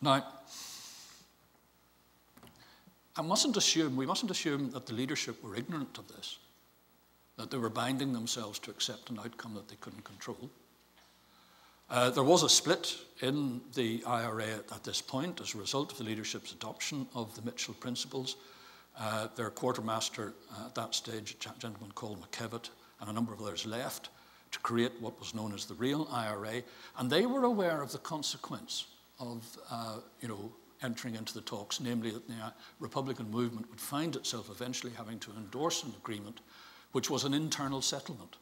Now, we mustn't assume that the leadership were ignorant of this, that they were binding themselves to accept an outcome that they couldn't control. There was a split in the IRA at this point as a result of the leadership's adoption of the Mitchell principles. Their quartermaster at that stage, a gentleman called McKevitt, and a number of others left to create what was known as the real IRA, and they were aware of the consequence of entering into the talks, namely that the Republican movement would find itself eventually having to endorse an agreement which was an internal settlement.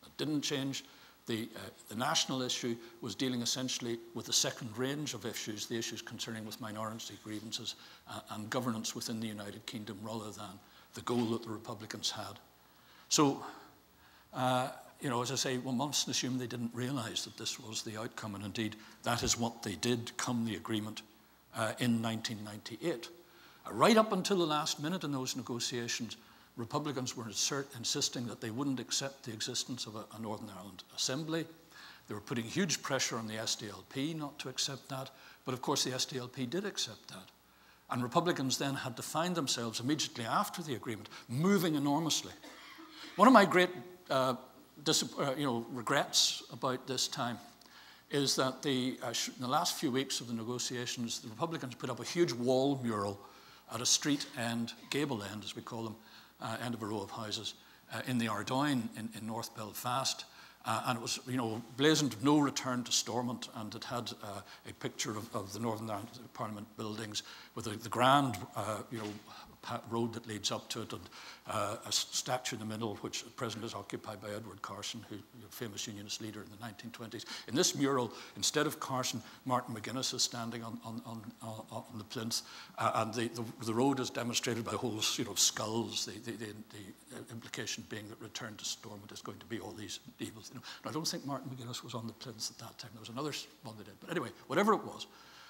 It didn't change. The national issue was dealing essentially with the second range of issues, the issues concerning with minority grievances and governance within the United Kingdom, rather than the goal that the Republicans had. So, as I say, one must assume they didn't realize that this was the outcome, and indeed that is what they did come the agreement in 1998. Right up until the last minute in those negotiations, Republicans were insisting that they wouldn't accept the existence of a Northern Ireland Assembly. They were putting huge pressure on the SDLP not to accept that, but of course the SDLP did accept that. And Republicans then had to find themselves immediately after the agreement moving enormously. One of my great regrets about this time is that in the last few weeks of the negotiations, the Republicans put up a huge wall mural at a street end, gable end as we call them, end of a row of houses in the Ardoyne in North Belfast. And it was, blazoned no return to Stormont, and it had a picture of the Northern Ireland Parliament buildings with the grand, road that leads up to it, and a statue in the middle, which at present is occupied by Edward Carson, who a famous unionist leader in the 1920s. In this mural, instead of Carson, Martin McGuinness is standing on the plinth, and the road is demonstrated by whole skulls. The implication being that return to Stormont is going to be all these evils. I don't think Martin McGuinness was on the plinth at that time. There was another one that did. But anyway, whatever it was,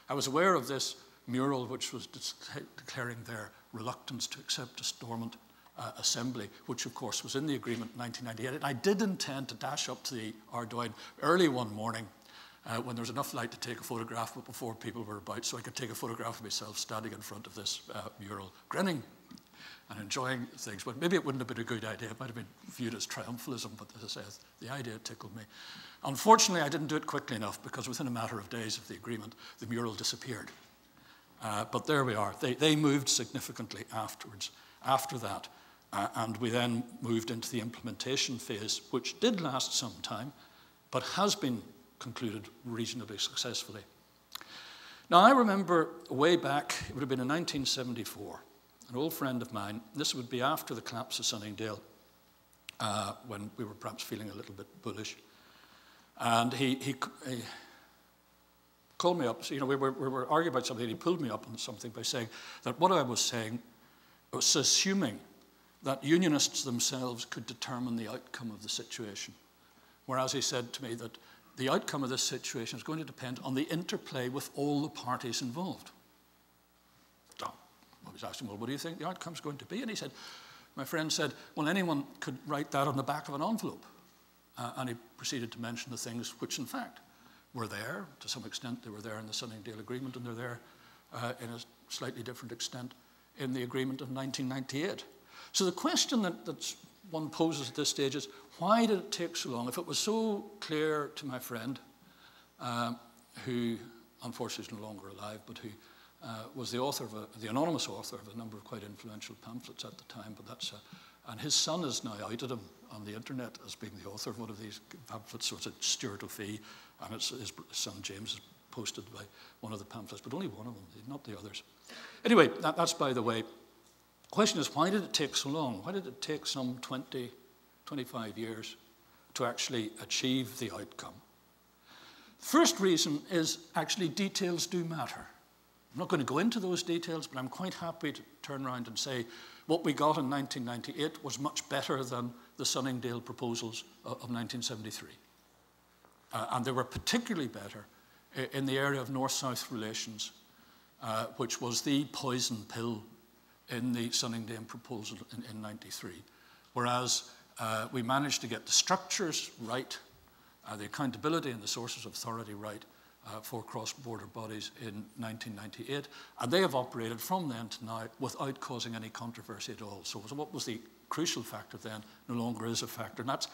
I was aware of this mural which was declaring their reluctance to accept a Stormont Assembly, which of course was in the agreement in 1998. And I did intend to dash up to the Ardoyne early one morning when there was enough light to take a photograph, but before people were about, so I could take a photograph of myself standing in front of this mural, grinning and enjoying things. But maybe it wouldn't have been a good idea. It might have been viewed as triumphalism, but as I say, the idea tickled me. Unfortunately, I didn't do it quickly enough, because within a matter of days of the agreement, the mural disappeared. But there we are. They moved significantly afterwards, after that, and we then moved into the implementation phase, which did last some time, but has been concluded reasonably successfully. Now, I remember way back, it would have been in 1974, an old friend of mine, this would be after the collapse of Sunningdale, when we were perhaps feeling a little bit bullish, and he called me up. So, we were arguing about something, and he pulled me up on something by saying that what I was saying was assuming that unionists themselves could determine the outcome of the situation. Whereas he said to me that the outcome of this situation is going to depend on the interplay with all the parties involved. So I was asking, well, what do you think the outcome is going to be? And he said, my friend said, well, anyone could write that on the back of an envelope. And he proceeded to mention the things which, in fact, were there. To some extent, they were there in the Sunningdale Agreement, and they're there in a slightly different extent in the agreement of 1998. So the question that one poses at this stage is, why did it take so long? If it was so clear to my friend, who unfortunately is no longer alive, but who was the author of the anonymous author of a number of quite influential pamphlets at the time, but that's and his son has now outed him on the internet as being the author of one of these pamphlets. So it's a Stuart O'Fee, and it's his son James is posted by one of the pamphlets, but only one of them, not the others. Anyway, that's by the way. The question is, why did it take so long? Why did it take some 20, 25 years to actually achieve the outcome? The first reason is actually details do matter. I'm not going to go into those details, but I'm quite happy to turn around and say what we got in 1998 was much better than the Sunningdale proposals of 1973. And they were particularly better in the area of North-South relations, which was the poison pill in the Sunningdale proposal in 93. Whereas we managed to get the structures right, the accountability and the sources of authority right, for cross-border bodies in 1998, and they have operated from then to now without causing any controversy at all. So what was the crucial factor then no longer is a factor, and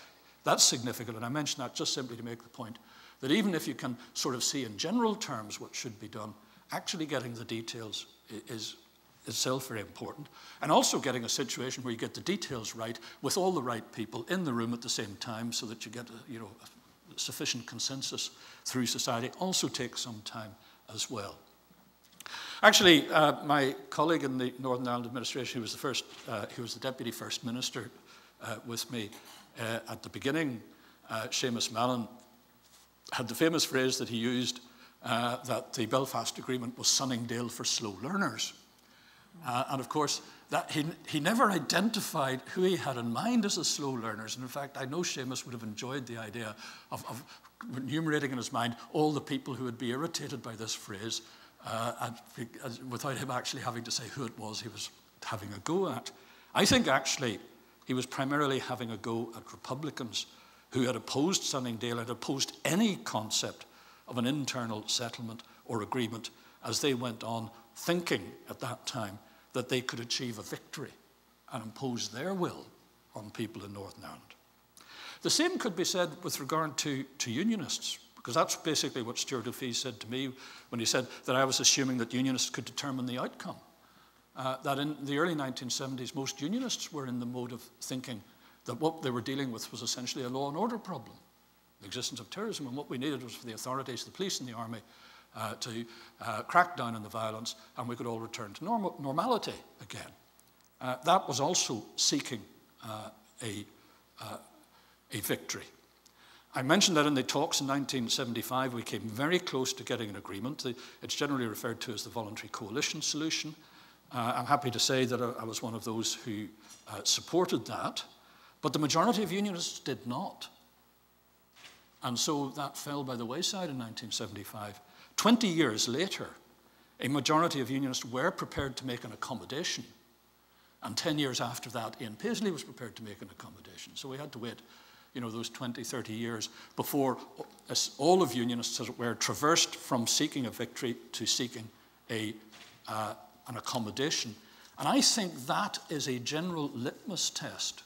that's significant, and I mention that just simply to make the point that even if you can sort of see in general terms what should be done, actually getting the details is itself very important, and also getting a situation where you get the details right with all the right people in the room at the same time so that you get a sufficient consensus through society also takes some time as well. Actually, my colleague in the Northern Ireland administration, who was the Deputy First Minister with me at the beginning, Seamus Mallon, had the famous phrase that he used that the Belfast Agreement was Sunningdale for slow learners. And of course, that he never identified who he had in mind as the slow learners. And in fact, I know Seamus would have enjoyed the idea of enumerating in his mind all the people who would be irritated by this phrase without him actually having to say who it was he was having a go at. I think actually he was primarily having a go at Republicans who had opposed Sunningdale and opposed any concept of an internal settlement or agreement as they went on, thinking at that time that they could achieve a victory and impose their will on people in Northern Ireland. The same could be said with regard to unionists, because that's basically what Stuart O'Fee said to me when he said that I was assuming that unionists could determine the outcome. That in the early 1970s, most unionists were in the mode of thinking that what they were dealing with was essentially a law and order problem, the existence of terrorism, and what we needed was for the authorities, the police and the army, to crack down on the violence, and we could all return to normality again. That was also seeking a victory. I mentioned that in the talks in 1975, we came very close to getting an agreement. It's generally referred to as the voluntary coalition solution. I'm happy to say that I was one of those who supported that, but the majority of unionists did not. And so that fell by the wayside in 1975. 20 years later, a majority of unionists were prepared to make an accommodation. And 10 years after that, Ian Paisley was prepared to make an accommodation. So we had to wait, those 20, 30 years before all of unionists, as it were, traversed from seeking a victory to seeking an accommodation. And I think that is a general litmus test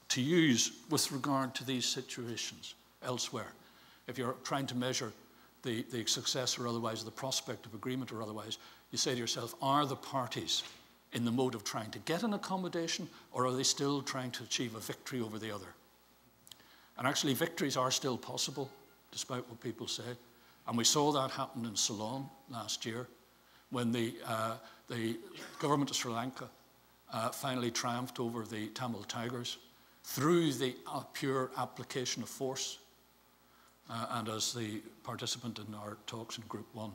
to use with regard to these situations elsewhere. If you're trying to measure the success or otherwise, the prospect of agreement or otherwise, you say to yourself, are the parties in the mode of trying to get an accommodation, or are they still trying to achieve a victory over the other? And actually, victories are still possible, despite what people say. And we saw that happen in Ceylon last year, when the government of Sri Lanka finally triumphed over the Tamil Tigers through the pure application of force. And as the participant in our talks in Group 1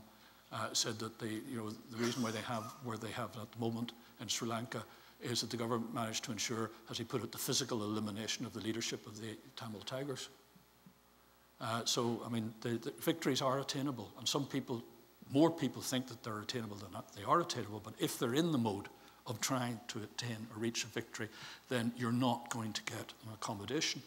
said, that the reason why they have where they have at the moment in Sri Lanka is that the government managed to ensure, as he put it, the physical elimination of the leadership of the Tamil Tigers. So, I mean, the victories are attainable, and more people think that they're attainable than not. They are attainable, but if they're in the mode of trying to attain or reach a victory, then you're not going to get an accommodation.